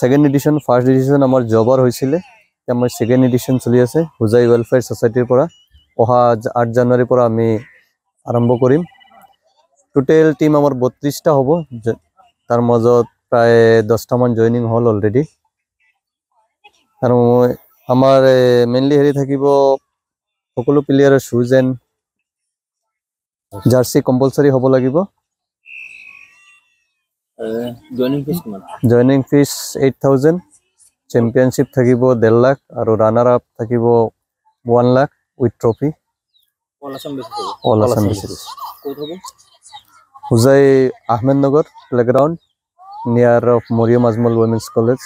Second edition first edition আমাৰ জবাৰ হয়েছিল আমাৰ সেকেন্ড এডিশন চলি আছে হুজাই ওয়েলফেয়াৰ সোসাইটিৰ পৰা অহা 8 জানুয়াৰিৰ পৰা আমি আরম্ভ করিম টোটাল টিম আমার 32টা হব তার মাজত প্রায় 10টা মান জয়নিং হল অলরেডি আর আমার মেইনলি হেৰি থাকিব সকলো প্লেয়াৰৰ শুজ এন্ড জার্সি কম্পালসরি হব লাগিব জয়নিং ফিস 8000 चैंपियनशिप থাকিব 1.5 লাখ আর রানার আপ থাকিব 1 lakh with trophy all Assam basis Hojai Ahmednagar playground near of Mariam Ajmal women's college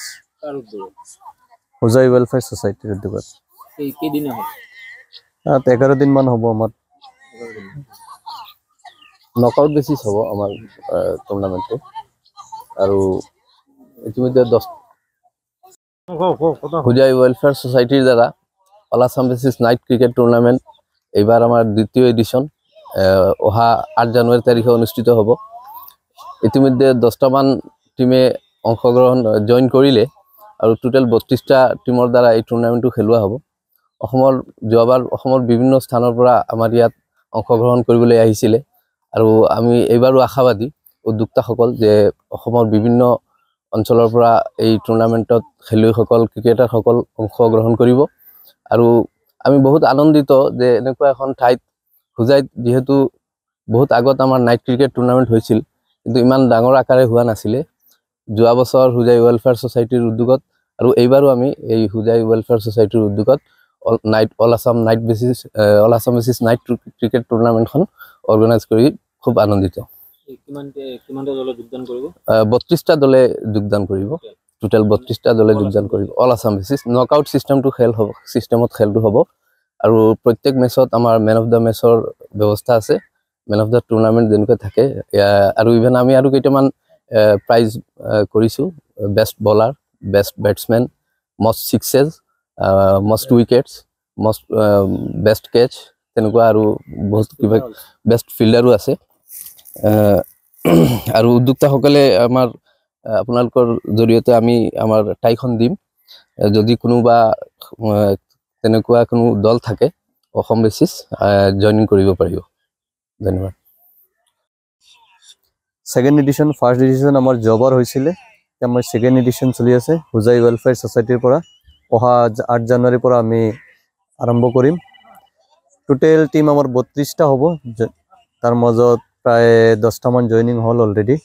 Hojai welfare সোসাইটির উদ্যোগত কি দিন হবে 11 দিন মান হব আমার নকআউট বেসিস হব আমার টুর্নামেন্টে আর ইতিমধ্যে 10 হুজাই ওয়েলফেয়ার সোসাইটির দ্বারা all Assam basis night cricket tournament এইবার আমার দ্বিতীয় এডিশন অহা 8 জানুয়ারি তারিখে অনুষ্ঠিত হব ইতিমধ্যে 10টা মান টিমে অংশগ্রহণ জয়েন করিলে আর টোটাল 32টা টিমৰ দ্বাৰা এই টুৰ্নামেন্টটো খেলুৱা হ'ব অসমৰ যোৱাবাৰ অসমৰ বিভিন্ন স্থানৰ পৰা আমাৰ ইয়াত অংশগ্ৰহণ কৰিবলৈ আহিছিলে আৰু আমি এইবাৰো আশাবাদী উদ্যোক্তাসকল যে অসমৰ বিভিন্ন অঞ্চলৰ পৰা এই টুৰ্নামেন্টত খেলুৱৈসকল ক্ৰিকেটাৰসকল অংশগ্ৰহণ কৰিব আৰু আমি বহুত আনন্দিত যে এনেকুৱা এখন ঠাইত হুজাইত যেহেতু বহুত আগত আমাৰ নাইট ক্ৰিকেট টুৰ্নামেন্ট হৈছিল কিন্তু ইমান ডাঙৰ আকাৰে হোৱা নাছিলে যোৱা বছৰ হুজাই ওয়েলফেয়াৰ সোসাইটিৰ উদ্যোগত আৰু এইবাৰো আমি এই হুজাই ওয়েলফেয়াৰ সোসাইটিৰ উদ্যোগত all Assam basis night cricket টুৰ্নামেন্টখন অৰ্গানাইজ কৰি খুব আনন্দিত কিমানটা দলে যোগদান কৰিব 32টা দলে যোগদান কৰিব টোটাল 32টা দলে যোগদান কৰিব অল আসাম বেসিস নকআউট সিস্টেমটো খেল হ'ব সিস্টেমত খেলটো হ'ব আৰু প্ৰত্যেক মেচত আমাৰ মেন অফ দা মেচৰ ব্যৱস্থা আছে মেন অফ দা টুৰ্নামেন্ট যেনেকৈ থাকে আৰু ইভেন আমি আৰু কেইটামান প্ৰাইজ কৰিছো best bowler best batsman most sixes most wickets most best catch তেনেকুৱা আৰু বহুত কিবা বেস্ট ফিল্ডাৰো আছে আৰু উদ্যোক্তাসকলে আমাৰ আপোনালোকৰ জৰিয়তে আমি আমাৰ টাইখন দিম যদি কোনোবা তেনেকুৱা কোনো দল থাকে অসম বেসিস জয়েনিং কৰিব পাৰিব ধন্যবাদ সেকেন্ড এডিশন ফাৰ্স্ট এডিশন আমাৰ জবাৰ হয়েছিল আমাৰ সেকেন্ড এডিশন চলি আছে হুজাই ওয়েলফেয়াৰ সোসাইটিৰ পৰা অহা 8 জানুয়াৰিৰ পৰা আমি আরম্ভ করিম টোটাল টিম আমার 32টা হব তার মাজত প্রায় 10টা মান জয়নিং হল অলরেডি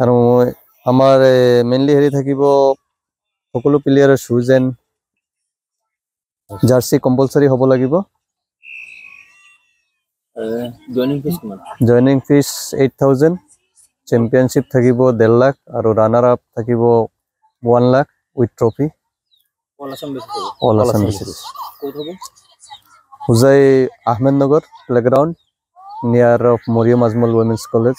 আর আমার মেইনলি হেৰি থাকিব সকলো প্লেয়াৰৰ শুজ এন্ড জার্সি কম্পালসরি হব লাগিব জয়নিং ফিস 8000 चैंपियनशिप থাকিব 1.5 লাখ আর রানার আপ থাকিব 1 lakh with trophy all Assam basis Hojai Ahmednagar playground near of Mariam Ajmal women's college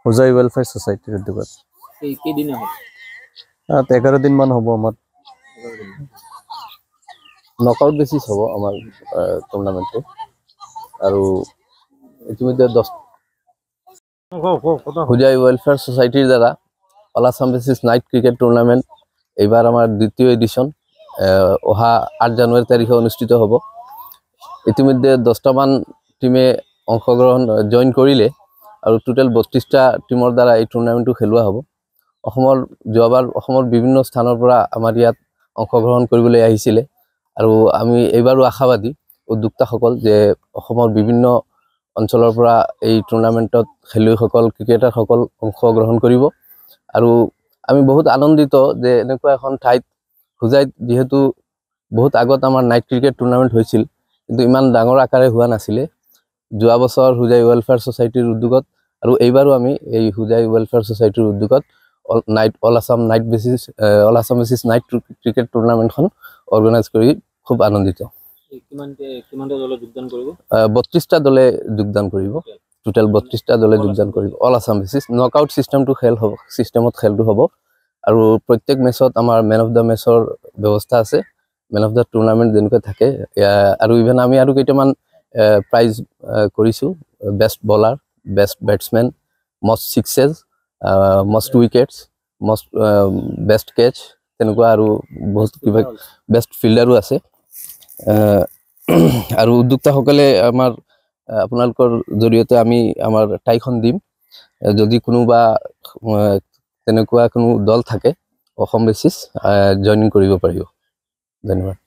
Hojai welfare সোসাইটির উদ্যোগত কি দিন হবে 11 দিন মান হব আমার নকআউট বেসিস হব আমার টুর্নামেন্টে আর ইতিমধ্যে 10 হুজাই ওয়েলফেয়ার সোসাইটির দ্বারা all Assam basis night cricket tournament এইবার আমার দ্বিতীয় এডিশন অহা 8 জানুয়ারি তারিখে অনুষ্ঠিত হব ইতিমধ্যে 10টা মান টিমে অংশগ্রহণ জয়েন করিলে আর টোটাল 32টা টিমৰ দ্বাৰা এই টুৰ্নামেন্টটো খেলুৱা হ'ব অসমৰ যোৱাবাৰ অসমৰ বিভিন্ন স্থানৰ পৰা আমাৰ ইয়াত অংশগ্ৰহণ কৰিবলৈ আহিছিলে আৰু আমি এইবাৰো আশাবাদী উদ্যোক্তাসকল যে অসমৰ বিভিন্ন অঞ্চলৰ পৰা এই টুৰ্নামেন্টত খেলুৱৈসকল ক্ৰিকেটাৰসকল অংশগ্ৰহণ কৰিব আৰু আমি বহুত আনন্দিত যে এনেকুৱা এখন ঠাইত হুজাইত যেহেতু বহুত আগত আমাৰ নাইট ক্ৰিকেট টুৰ্নামেন্ট হৈছিল কিন্তু ইমান ডাঙৰ আকাৰে হোৱা নাছিলে যোৱা বছৰ হুজাই ওয়েলফেয়াৰ সোসাইটিৰ উদ্যোগত আৰু এইবাৰো আমি এই হুজাই ওয়েলফেয়াৰ সোসাইটিৰ উদ্যোগত all Assam basis night cricket টুৰ্নামেন্টখন অৰ্গানাইজ কৰি খুব আনন্দিত কিমানটা দলে যোগদান কৰিব 32টা দলে যোগদান কৰিব টোটাল 32টা দলে যোগদান কৰিব অল আসাম বেসিস নকআউট সিস্টেমটো খেল হ'ব সিস্টেমত খেলটো হ'ব আৰু প্ৰত্যেক মেচত আমাৰ মেন অফ দা মেচৰ ব্যৱস্থা আছে মেন অফ দা টুৰ্নামেন্ট যেনেকৈ থাকে আৰু ইভেন আমি আৰু কেইটামান প্ৰাইজ কৰিছো best bowler best batsman most sixes most wickets, most best catch, তেনেকুৱা আৰু বহুত কিবা বেষ্ট ফিল্ডাৰো আছে। আৰু উদ্যোক্তাসকলে আমাৰ আপোনালোকৰ জৰিয়তে আমি আমাৰ ঠাইখন দিম। যদি কোনোবা তেনেকুৱা কোনো দল থাকে অসম বেচিছ জইনিং কৰিব পাৰিব। ধন্যবাদ।